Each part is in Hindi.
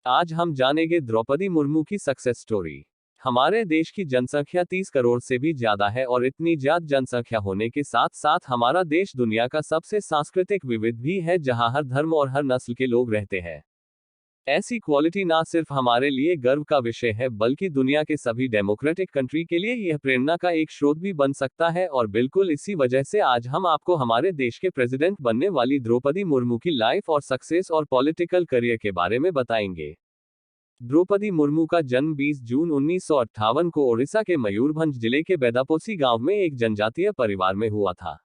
आज हम जानेंगे द्रौपदी मुर्मू की सक्सेस स्टोरी। हमारे देश की जनसंख्या 30 करोड़ से भी ज्यादा है और इतनी ज्यादा जनसंख्या होने के साथ साथ हमारा देश दुनिया का सबसे सांस्कृतिक विविध भी है, जहां हर धर्म और हर नस्ल के लोग रहते हैं। ऐसी क्वालिटी ना सिर्फ हमारे लिए गर्व का विषय है, बल्कि दुनिया के सभी डेमोक्रेटिक कंट्री के लिए यह प्रेरणा का एक स्रोत भी बन सकता है। और बिल्कुल इसी वजह से आज हम आपको हमारे देश के प्रेसिडेंट बनने वाली द्रौपदी मुर्मू की लाइफ और सक्सेस और पॉलिटिकल करियर के बारे में बताएंगे। द्रौपदी मुर्मू का जन्म 20 जून 1958 को ओडिशा के मयूरभंज जिले के बेदापोसी गांव में एक जनजातीय परिवार में हुआ था।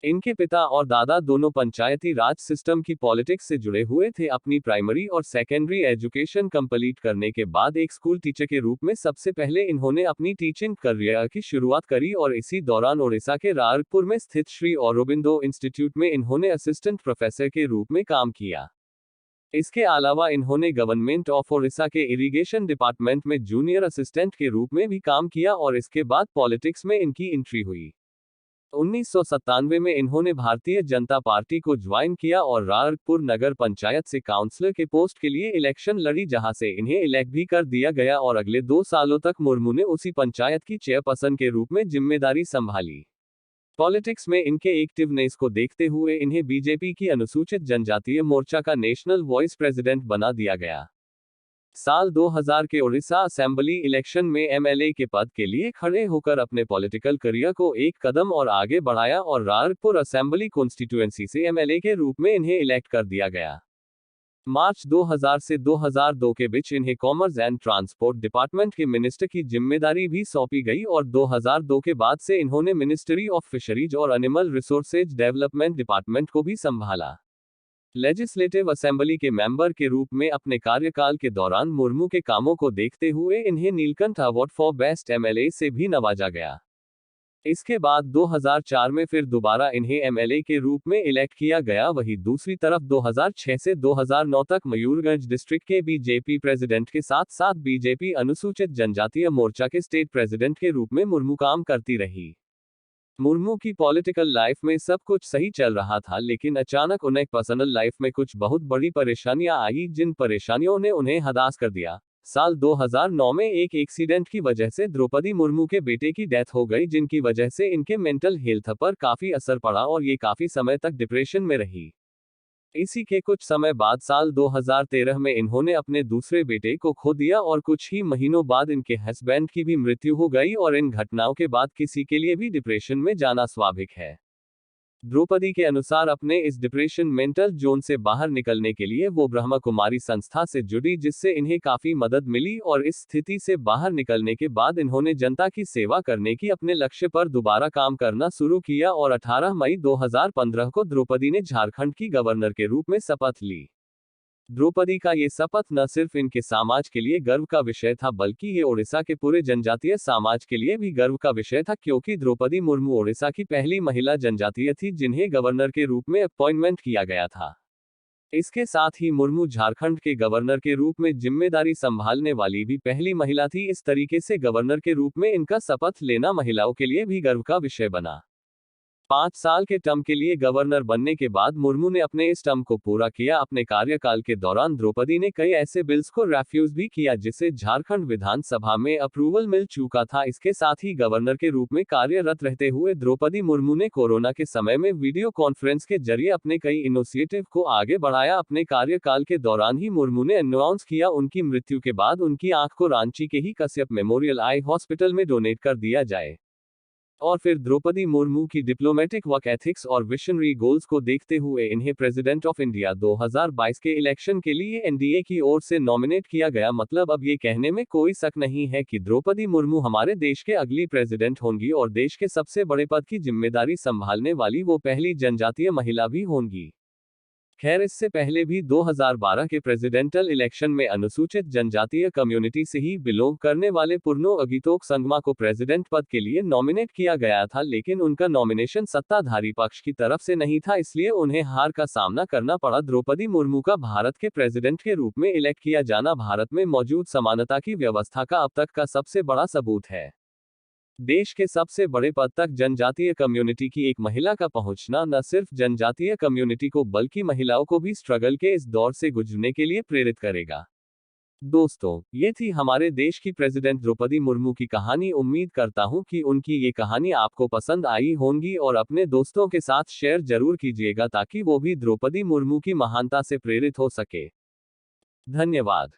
इनके पिता और दादा दोनों पंचायती राज सिस्टम की पॉलिटिक्स से जुड़े हुए थे। अपनी प्राइमरी और सेकेंडरी एजुकेशन कंप्लीट करने के बाद एक स्कूल टीचर के रूप में सबसे पहले इन्होंने अपनी टीचिंग करियर की शुरुआत करी और इसी दौरान ओडिशा के रायपुर में स्थित श्री औरोबिंदो इंस्टीट्यूट में इन्होंने असिस्टेंट प्रोफेसर के रूप में काम किया। इसके अलावा इन्होंने गवर्नमेंट ऑफ ओडिशा के इरिगेशन डिपार्टमेंट में जूनियर असिस्टेंट के रूप में भी काम किया और इसके बाद पॉलिटिक्स में इनकी एंट्री हुई। 1997 में इन्होंने भारतीय जनता पार्टी को ज्वाइन किया और रायपुर नगर पंचायत से काउंसलर के पोस्ट के लिए इलेक्शन लड़ी, जहां से इन्हें इलेक्ट भी कर दिया गया और अगले 2 सालों तक मुर्मू ने उसी पंचायत की चेयरपर्सन के रूप में जिम्मेदारी संभाली। पॉलिटिक्स में इनके एक्टिवनेस को देखते हुए इन्हें बीजेपी की अनुसूचित जनजातीय मोर्चा का नेशनल वाइस प्रेसिडेंट बना दिया गया। साल 2000 के ओडिशा असेंबली इलेक्शन में एमएलए के पद के लिए खड़े होकर अपने पॉलिटिकल करियर को एक कदम और आगे बढ़ाया और रायपुर असेंबली कॉन्स्टिट्यूएंसी से एमएलए के रूप में इन्हें इलेक्ट कर दिया गया। मार्च 2000 से 2002 के बीच इन्हें कॉमर्स एंड ट्रांसपोर्ट डिपार्टमेंट के मिनिस्टर की जिम्मेदारी भी सौंपी गई और 2002 के बाद से इन्होंने मिनिस्ट्री ऑफ फिशरीज और एनिमल रिसोर्सेज डेवलपमेंट डिपार्टमेंट को भी संभाला। लेजिस्लेटिव असेंबली के मेंबर के रूप में अपने कार्यकाल के दौरान मुर्मू के कामों को देखते हुए इन्हें Neelkanth award for best MLA से भी नवाजा गया। इसके बाद 2004 में फिर दोबारा इन्हें एमएलए के रूप में इलेक्ट किया गया। वहीं दूसरी तरफ 2006 से 2009 तक मयूरभंज डिस्ट्रिक्ट के बीजेपी प्रेसिडेंट के साथ साथ बीजेपी अनुसूचित जनजातीय मोर्चा के स्टेट प्रेसिडेंट के रूप में मुर्मू काम करती रही। मुर्मू की पॉलिटिकल लाइफ में सब कुछ सही चल रहा था, लेकिन अचानक उन्हें पर्सनल लाइफ में कुछ बहुत बड़ी परेशानियां आई, जिन परेशानियों ने उन्हें हताश कर दिया। साल 2009 में एक एक्सीडेंट की वजह से द्रौपदी मुर्मू के बेटे की डेथ हो गई, जिनकी वजह से इनके मेंटल हेल्थ पर काफी असर पड़ा और ये काफी समय तक डिप्रेशन में रही। इसी के कुछ समय बाद साल 2013 में इन्होंने अपने दूसरे बेटे को खो दिया और कुछ ही महीनों बाद इनके हस्बैंड की भी मृत्यु हो गई और इन घटनाओं के बाद किसी के लिए भी डिप्रेशन में जाना स्वाभाविक है। द्रौपदी के अनुसार अपने इस डिप्रेशन मेंटल जोन से बाहर निकलने के लिए वो ब्रह्मा कुमारी संस्था से जुड़ी, जिससे इन्हें काफी मदद मिली और इस स्थिति से बाहर निकलने के बाद इन्होंने जनता की सेवा करने की अपने लक्ष्य पर दोबारा काम करना शुरू किया और 18 मई 2015 को द्रौपदी ने झारखंड की गवर्नर के रूप में शपथ ली। द्रौपदी का ये शपथ न सिर्फ इनके समाज के लिए गर्व का विषय था, बल्कि ये ओडिशा के पूरे जनजातीय समाज के लिए भी गर्व का विषय था, क्योंकि द्रौपदी मुर्मू ओडिशा की पहली महिला जनजातीय थी जिन्हें गवर्नर के रूप में अपॉइंटमेंट किया गया था। इसके साथ ही मुर्मू झारखंड के गवर्नर के रूप में जिम्मेदारी संभालने वाली भी पहली महिला थी। इस तरीके से गवर्नर के रूप में इनका शपथ लेना महिलाओं के लिए भी गर्व का विषय बना। 5 साल के टर्म के लिए गवर्नर बनने के बाद मुर्मू ने अपने इस टर्म को पूरा किया। अपने कार्यकाल के दौरान द्रौपदी ने कई ऐसे बिल्स को रेफ्यूज भी किया जिसे झारखंड विधानसभा में अप्रूवल मिल चुका था। इसके साथ ही गवर्नर के रूप में कार्यरत रहते हुए द्रौपदी मुर्मू ने कोरोना के समय में वीडियो कॉन्फ्रेंस के जरिए अपने कई इनिशिएटिव को आगे बढ़ाया। अपने कार्यकाल के दौरान ही मुर्मू ने अनाउंस किया उनकी मृत्यु के बाद उनकी आंख को रांची के ही कश्यप मेमोरियल आई हॉस्पिटल में डोनेट कर दिया जाए। और फिर द्रौपदी मुर्मू की डिप्लोमेटिक वर्क एथिक्स और विजनरी गोल्स को देखते हुए इन्हें प्रेसिडेंट ऑफ इंडिया 2022 के इलेक्शन के लिए एनडीए की ओर से नॉमिनेट किया गया। मतलब अब ये कहने में कोई शक नहीं है कि द्रौपदी मुर्मू हमारे देश के अगली प्रेसिडेंट होंगी और देश के सबसे बड़े पद की जिम्मेदारी संभालने वाली वो पहली जनजातीय महिला भी होंगी। खैर, इससे पहले भी 2012 के प्रेसिडेंटल इलेक्शन में अनुसूचित जनजातीय कम्युनिटी से ही बिलोंग करने वाले पुरनो अगितोक संगमा को प्रेसिडेंट पद के लिए नॉमिनेट किया गया था, लेकिन उनका नॉमिनेशन सत्ताधारी पक्ष की तरफ से नहीं था, इसलिए उन्हें हार का सामना करना पड़ा। द्रौपदी मुर्मू का भारत के प्रेसिडेंट के रूप में इलेक्ट किया जाना भारत में मौजूद समानता की व्यवस्था का अब तक का सबसे बड़ा सबूत है। देश के सबसे बड़े पद तक जनजातीय कम्युनिटी की एक महिला का पहुंचना न सिर्फ जनजातीय कम्युनिटी को बल्कि महिलाओं को भी स्ट्रगल के इस दौर से गुजरने के लिए प्रेरित करेगा। दोस्तों, ये थी हमारे देश की प्रेसिडेंट द्रौपदी मुर्मू की कहानी। उम्मीद करता हूँ कि उनकी ये कहानी आपको पसंद आई होंगी और अपने दोस्तों के साथ शेयर जरूर कीजिएगा ताकि वो भी द्रौपदी मुर्मू की महानता से प्रेरित हो सके। धन्यवाद।